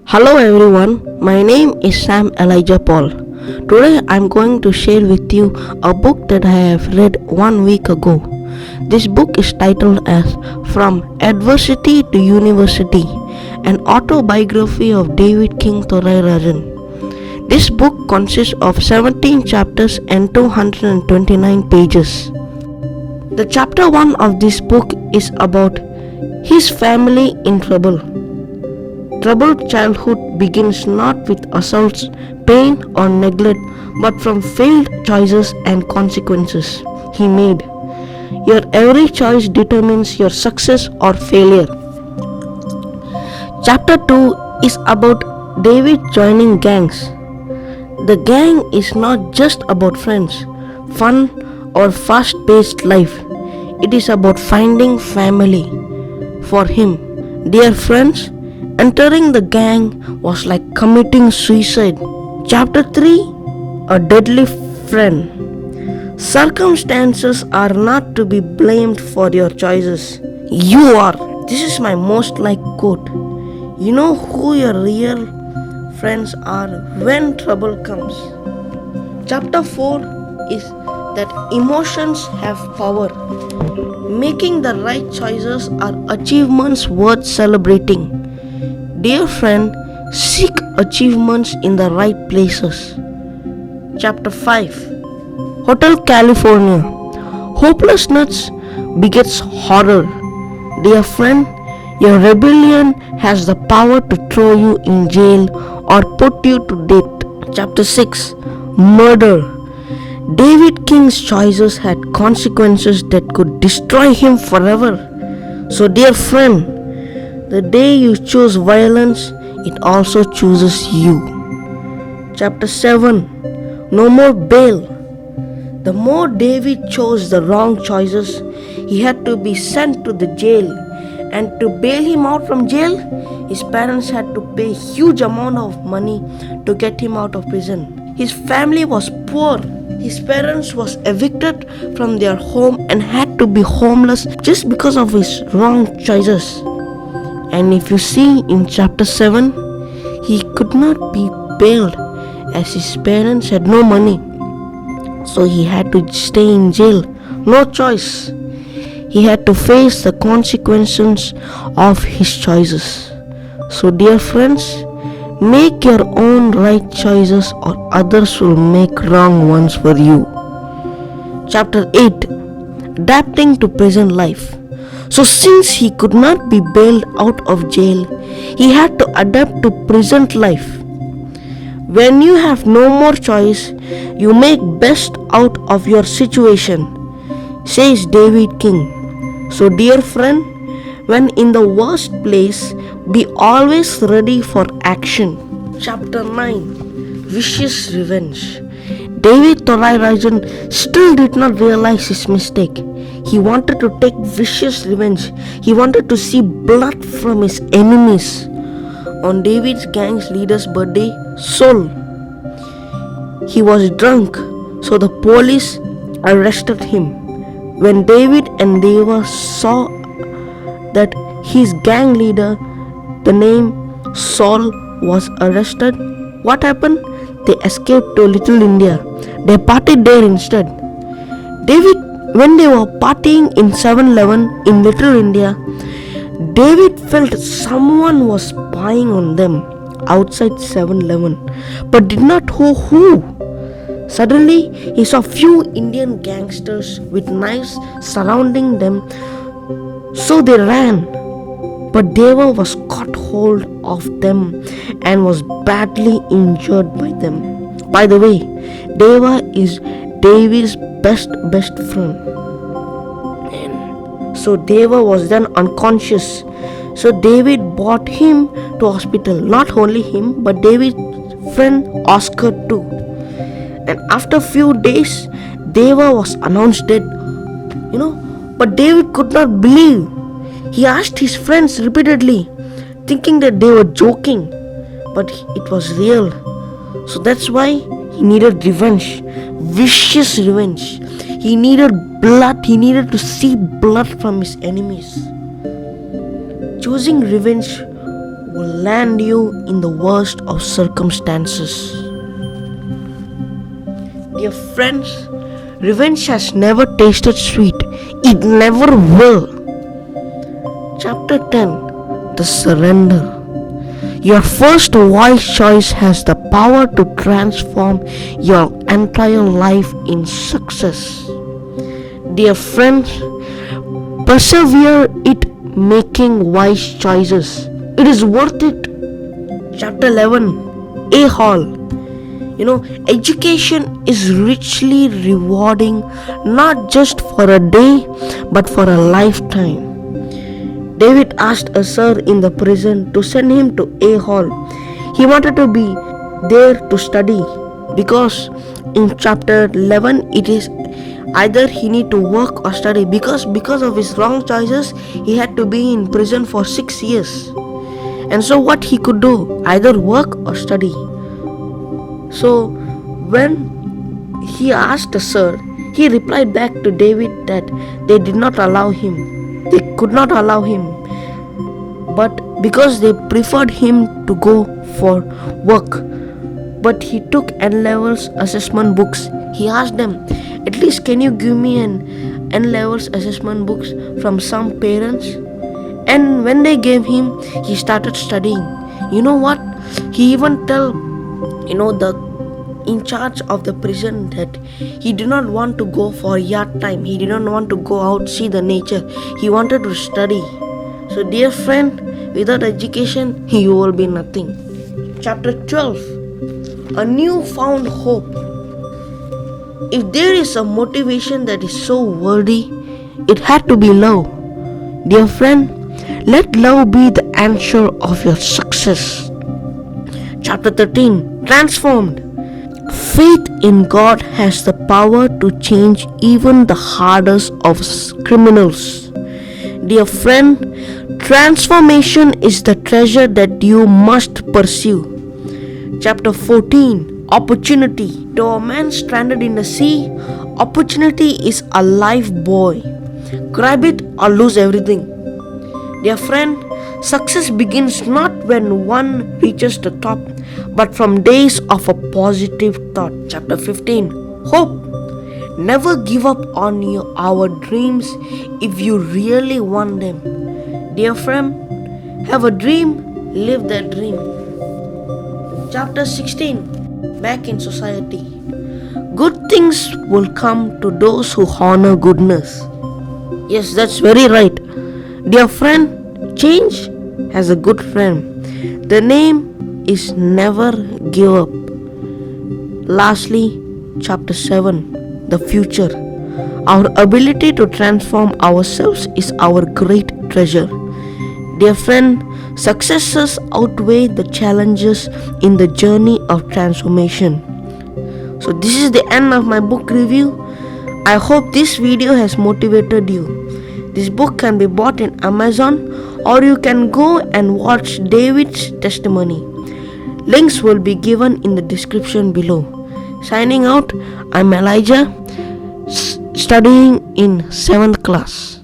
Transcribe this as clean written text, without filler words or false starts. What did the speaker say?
Hello everyone, my name is Sam Elijah Paul. Today I'm going to share with you a book that I have read 1 week ago. This book is titled as From Adversity to University, an autobiography of David King Thorairajan. This book consists of 17 chapters and 229 pages. The chapter 1 of this book is about his family in trouble. Troubled childhood begins not with assaults, pain, or neglect, but from failed choices and consequences he made. Your every choice determines your success or failure. Chapter 2 is about David joining gangs. The gang is not just about friends, fun, or fast-paced life. It is about finding family. For him, dear friends, entering the gang was like committing suicide. Chapter 3, a deadly friend. Circumstances are not to be blamed for your choices. You are. This is my most liked quote. You know who your real friends are when trouble comes. Chapter 4 is that emotions have power. Making the right choices are achievements worth celebrating. Dear friend, seek achievements in the right places. Chapter 5, Hotel California. Hopelessness begets horror. Dear friend, your rebellion has the power to throw you in jail or put you to death. Chapter 6, Murder. David King's choices had consequences that could destroy him forever. So dear friend, the day you choose violence, it also chooses you. Chapter 7, No More Bail. The more David chose the wrong choices, he had to be sent to the jail. And to bail him out from jail, his parents had to pay huge amount of money to get him out of prison. His family was poor. His parents was evicted from their home and had to be homeless just because of his wrong choices. And if you see in chapter 7, he could not be bailed as his parents had no money. So he had to stay in jail. No choice. He had to face the consequences of his choices. So dear friends, make your own right choices or others will make wrong ones for you. Chapter 8, Adapting to Present Life. So since he could not be bailed out of jail, he had to adapt to present life. When you have no more choice, you make best out of your situation, says David King. So dear friend, when in the worst place, be always ready for action. Chapter 9, Vicious Revenge. David Thorairajan still did not realize his mistake. He wanted to take vicious revenge. He wanted to see blood from his enemies. On David's gang's leader's birthday, Saul, he was drunk, so the police arrested him. When David and Deva saw that his gang leader, the name Saul, was arrested, what happened? They escaped to Little India. They partied there instead. When they were partying in 7-Eleven in Little India, David felt someone was spying on them outside 7-Eleven, but did not know who. Suddenly, he saw few Indian gangsters with knives surrounding them, so they ran. But Deva was caught hold of them and was badly injured by them. By the way, Deva is David's best friend. And so Deva was then unconscious. So David brought him to hospital. Not only him, but David's friend Oscar too. And after few days, Deva was announced dead. But David could not believe. He asked his friends repeatedly, thinking that they were joking, but it was real. So that's why he needed revenge, vicious revenge. He needed blood. He needed to see blood from his enemies. Choosing revenge will land you in the worst of circumstances. Dear friends, revenge has never tasted sweet. It never will. Chapter 10. The Surrender. Your first wise choice has the power to transform your entire life in success. Dear friends, persevere it making wise choices. It is worth it. Chapter 11. A Hall. Education is richly rewarding, not just for a day but for a lifetime. David asked a sir in the prison to send him to A Hall. He wanted to be there to study because in chapter 11 it is either he need to work or study, because of his wrong choices he had to be in prison for 6 years. And so what he could do, either work or study. So when he asked the sir, he replied back to David that they did not allow him. They could not allow him. But because they preferred him to go for work. But he took N-levels assessment books. He asked them, at least can you give me an N-levels assessment books from some parents? And when they gave him, he started studying. You know what? He even tell the in charge of the prison that he did not want to go for yard time. He did not want to go out, see the nature. He wanted to study. So dear friend, without education, you will be nothing. Chapter 12. A newfound hope. If there is a motivation that is so worthy, it had to be love. Dear friend, let love be the answer of your success. Chapter 13. Transformed. Faith in God has the power to change even the hardest of criminals. Dear friend, transformation is the treasure that you must pursue. Chapter 14. Opportunity. To a man stranded in the sea, opportunity is a life buoy. Grab it or lose everything. Dear friend, success begins not when one reaches the top, but from days of a positive thought. Chapter 15. Hope. Never give up on our dreams if you really want them. Dear friend, have a dream, live that dream. Chapter 16. Back in society. Good things will come to those who honor goodness. Yes, that's very right. Dear friend, change has a good friend. The name is never give up. Lastly, chapter 7, the future. Our ability to transform ourselves is our great treasure. Dear friend, successes outweigh the challenges in the journey of transformation. So this is the end of my book review. I hope this video has motivated you. This book can be bought in Amazon, or you can go and watch David's testimony. Links will be given in the description below. Signing out, I'm Elijah, studying in 7th class.